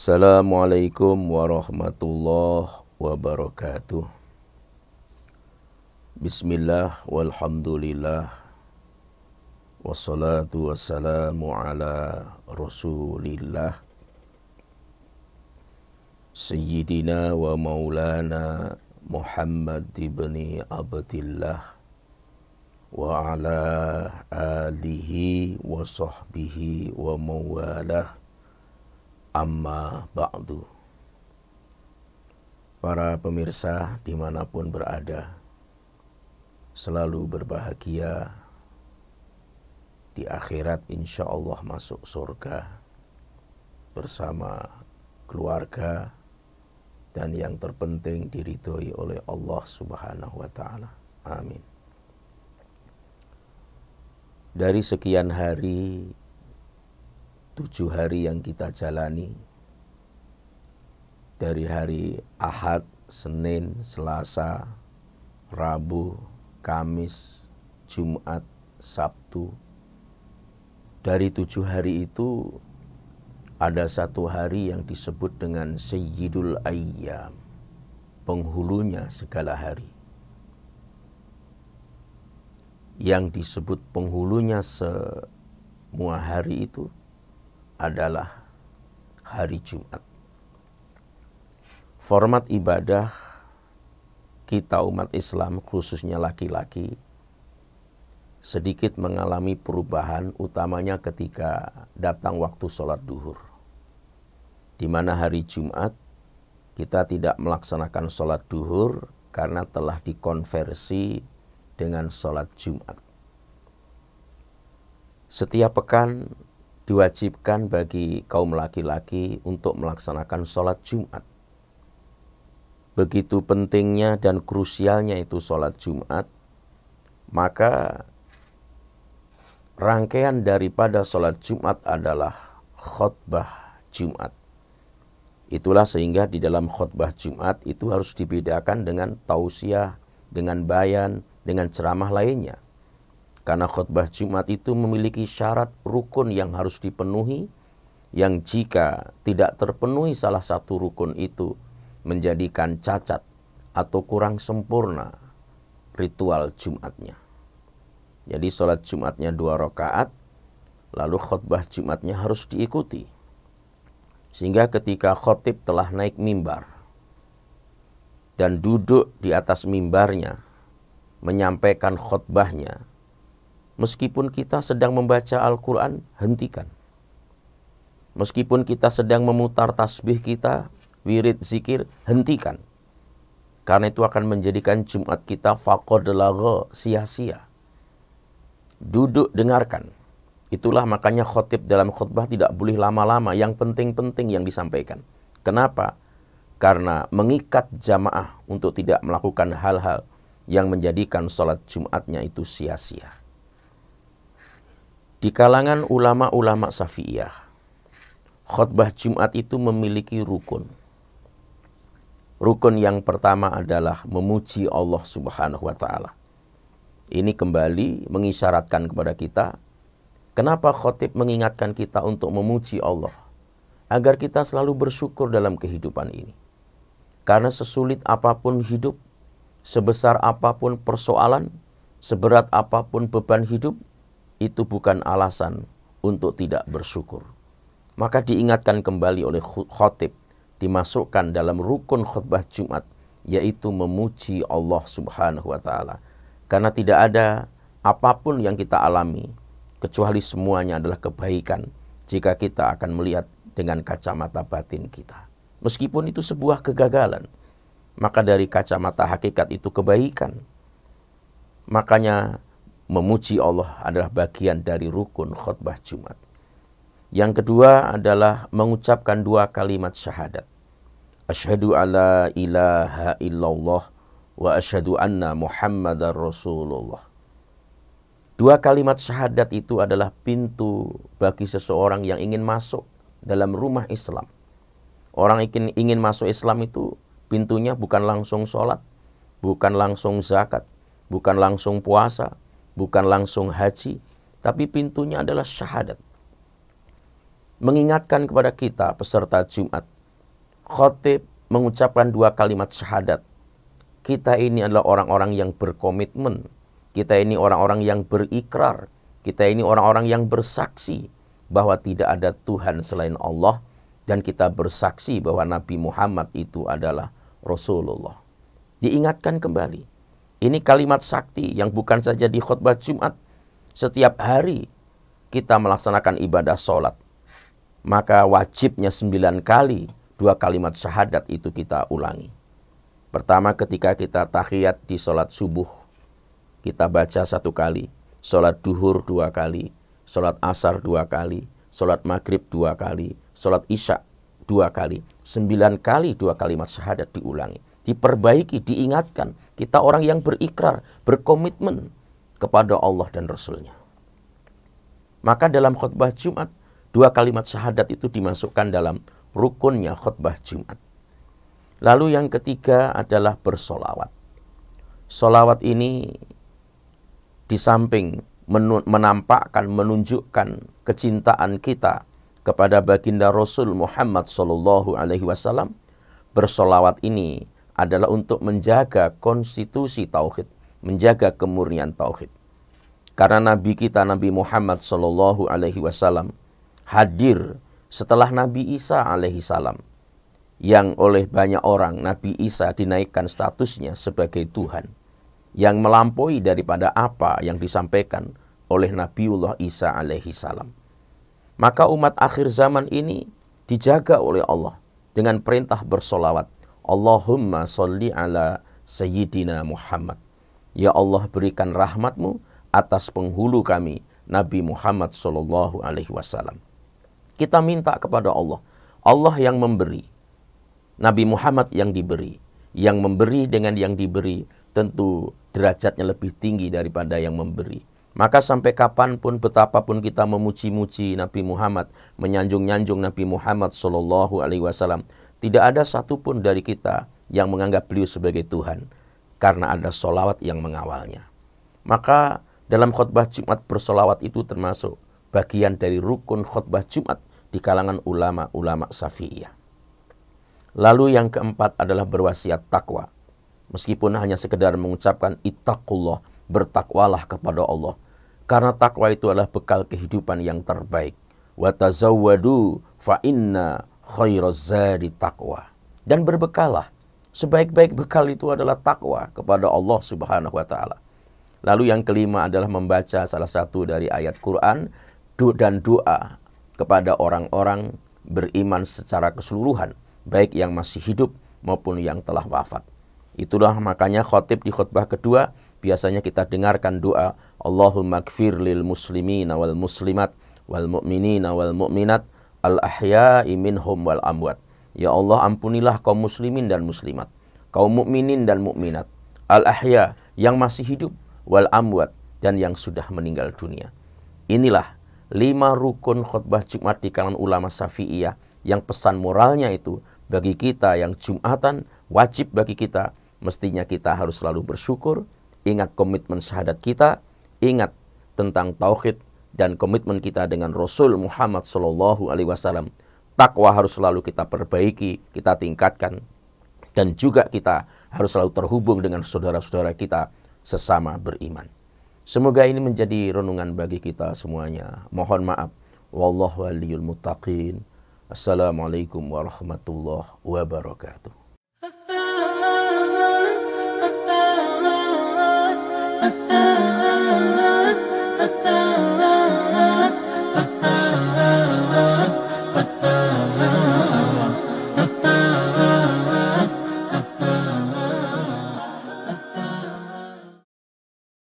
Assalamualaikum warahmatullahi wabarakatuh. Bismillah walhamdulillah wassalatu wassalamu ala rasulillah Sayyidina wa maulana Muhammad ibni Abdillah wa ala alihi wa sahbihi wa mawalah. Amma ba'du. Para pemirsa dimanapun berada, selalu berbahagia, di akhirat insya Allah masuk surga bersama keluarga, dan yang terpenting diridhoi oleh Allah Subhanahu wa Ta'ala. Amin. Dari sekian hari, 7 hari yang kita jalani, dari hari Ahad, Senin, Selasa, Rabu, Kamis, Jumat, Sabtu. Dari 7 hari itu ada 1 hari yang disebut dengan Sayyidul Ayyam, penghulunya segala hari. Yang disebut penghulunya semua hari itu adalah hari Jumat. Format ibadah kita umat Islam, khususnya laki-laki, sedikit mengalami perubahan, utamanya ketika datang waktu sholat duhur. Di mana hari Jumat kita tidak melaksanakan sholat duhur karena telah dikonversi dengan sholat Jumat. Setiap pekan diwajibkan bagi kaum laki-laki untuk melaksanakan sholat Jumat. Begitu pentingnya dan krusialnya itu sholat Jumat, maka rangkaian daripada sholat Jumat adalah khutbah Jumat. Itulah sehingga di dalam khutbah Jumat itu harus dibedakan dengan tausiah, dengan bayan, dengan ceramah lainnya. Karena khutbah Jumat itu memiliki syarat rukun yang harus dipenuhi, yang jika tidak terpenuhi salah satu rukun itu menjadikan cacat atau kurang sempurna ritual Jumatnya. Jadi sholat Jumatnya 2 rakaat, lalu khutbah Jumatnya harus diikuti. Sehingga ketika khotib telah naik mimbar dan duduk di atas mimbarnya menyampaikan khutbahnya, meskipun kita sedang membaca Al-Quran, hentikan. Meskipun kita sedang memutar tasbih kita, wirid zikir, hentikan. Karena itu akan menjadikan Jumat kita faqad lagha, sia-sia. Duduk, dengarkan. Itulah makanya khotib dalam khutbah tidak boleh lama-lama, yang penting-penting yang disampaikan. Kenapa? Karena mengikat jamaah untuk tidak melakukan hal-hal yang menjadikan sholat Jumatnya itu sia-sia. Di kalangan ulama-ulama Syafi'iyah, khutbah Jumat itu memiliki rukun. Rukun yang pertama adalah memuji Allah Subhanahu wa Ta'ala. Ini kembali mengisyaratkan kepada kita, kenapa khatib mengingatkan kita untuk memuji Allah? Agar kita selalu bersyukur dalam kehidupan ini. Karena sesulit apapun hidup, sebesar apapun persoalan, seberat apapun beban hidup, itu bukan alasan untuk tidak bersyukur. Maka diingatkan kembali oleh khatib, dimasukkan dalam rukun khutbah Jumat, yaitu memuji Allah Subhanahu wa Ta'ala. Karena tidak ada apapun yang kita alami, kecuali semuanya adalah kebaikan jika kita akan melihat dengan kacamata batin kita. Meskipun itu sebuah kegagalan, maka dari kacamata hakikat itu kebaikan. Makanya memuji Allah adalah bagian dari rukun khutbah Jumat. Yang kedua adalah mengucapkan 2 kalimat syahadat. Asyhadu alla ilaha illallah wa asyhadu anna Muhammadar Rasulullah. 2 kalimat syahadat itu adalah pintu bagi seseorang yang ingin masuk dalam rumah Islam. Orang ingin masuk Islam itu pintunya bukan langsung sholat, bukan langsung zakat, bukan langsung puasa, bukan langsung haji, tapi pintunya adalah syahadat. Mengingatkan kepada kita peserta Jumat khatib mengucapkan 2 kalimat syahadat, kita ini adalah orang-orang yang berkomitmen, kita ini orang-orang yang berikrar, kita ini orang-orang yang bersaksi bahwa tidak ada Tuhan selain Allah, dan kita bersaksi bahwa Nabi Muhammad itu adalah Rasulullah. Diingatkan kembali, ini kalimat sakti yang bukan saja di khutbah Jumat. Setiap hari kita melaksanakan ibadah sholat, maka wajibnya 9 kali 2 kalimat syahadat itu kita ulangi. Pertama, ketika kita tahiyat di sholat subuh, kita baca 1 kali, sholat duhur 2 kali, sholat asar 2 kali, sholat maghrib 2 kali, sholat isya 2 kali. 9 kali 2 kalimat syahadat diulangi. Diperbaiki, diingatkan. Kita orang yang berikrar, berkomitmen kepada Allah dan Rasulnya. Maka dalam khutbah Jumat, 2 kalimat syahadat itu dimasukkan dalam rukunnya khutbah Jumat. Lalu yang ketiga adalah bersolawat. Solawat ini di samping menampakkan, menunjukkan kecintaan kita kepada baginda Rasul Muhammad SAW, bersolawat ini adalah untuk menjaga konstitusi tauhid, menjaga kemurnian tauhid. Karena Nabi kita, Nabi Muhammad SAW, hadir setelah Nabi Isa alaihissalam, yang oleh banyak orang Nabi Isa dinaikkan statusnya sebagai Tuhan, yang melampaui daripada apa yang disampaikan oleh Nabiullah Isa alaihissalam. Maka umat akhir zaman ini dijaga oleh Allah dengan perintah bersolawat. Allahumma sholli ala Sayyidina Muhammad. Ya Allah, berikan rahmatmu atas penghulu kami, Nabi Muhammad SAW. Kita minta kepada Allah. Allah yang memberi, Nabi Muhammad yang diberi. Yang memberi dengan yang diberi tentu derajatnya lebih tinggi daripada yang memberi. Maka sampai kapanpun, betapapun kita memuji-muji Nabi Muhammad, menyanjung-nyanjung Nabi Muhammad SAW, tidak ada satupun dari kita yang menganggap beliau sebagai Tuhan, karena ada solawat yang mengawalnya. Maka dalam khutbah Jumat, bersolawat itu termasuk bagian dari rukun khutbah Jumat di kalangan ulama-ulama Syafi'iyah. Lalu yang keempat adalah berwasiat takwa. Meskipun hanya sekedar mengucapkan ittaqullah, bertakwalah kepada Allah. Karena takwa itu adalah bekal kehidupan yang terbaik. Wa tazawwadu fa inna khairaz zadi taqwa. Dan berbekalah. Sebaik-baik bekal itu adalah takwa kepada Allah Subhanahu wa taala. Lalu yang kelima adalah membaca salah satu dari ayat Quran dan doa kepada orang-orang beriman secara keseluruhan, baik yang masih hidup maupun yang telah wafat. Itulah makanya khotib di khutbah kedua biasanya kita dengarkan doa Allahumma gfir lil muslimina wal muslimat wal mu'minina wal mu'minat al ahya'i minhum wal amwat. Ya Allah, ampunilah kaum muslimin dan muslimat, kaum mukminin dan mukminat, al ahya yang masih hidup, wal amwat dan yang sudah meninggal dunia. Inilah 5 rukun khutbah Jumat di kalangan ulama Syafi'iyah yang pesan moralnya itu bagi kita yang Jumatan, wajib bagi kita, mestinya kita harus selalu bersyukur, ingat komitmen syahadat kita, ingat tentang tauhid dan komitmen kita dengan Rasul Muhammad SAW. Takwa harus selalu kita perbaiki, kita tingkatkan, dan juga kita harus selalu terhubung dengan saudara-saudara kita sesama beriman. Semoga ini menjadi renungan bagi kita semuanya. Mohon maaf. Wallahu waliyul muttaqin. Assalamualaikum warahmatullahi wabarakatuh.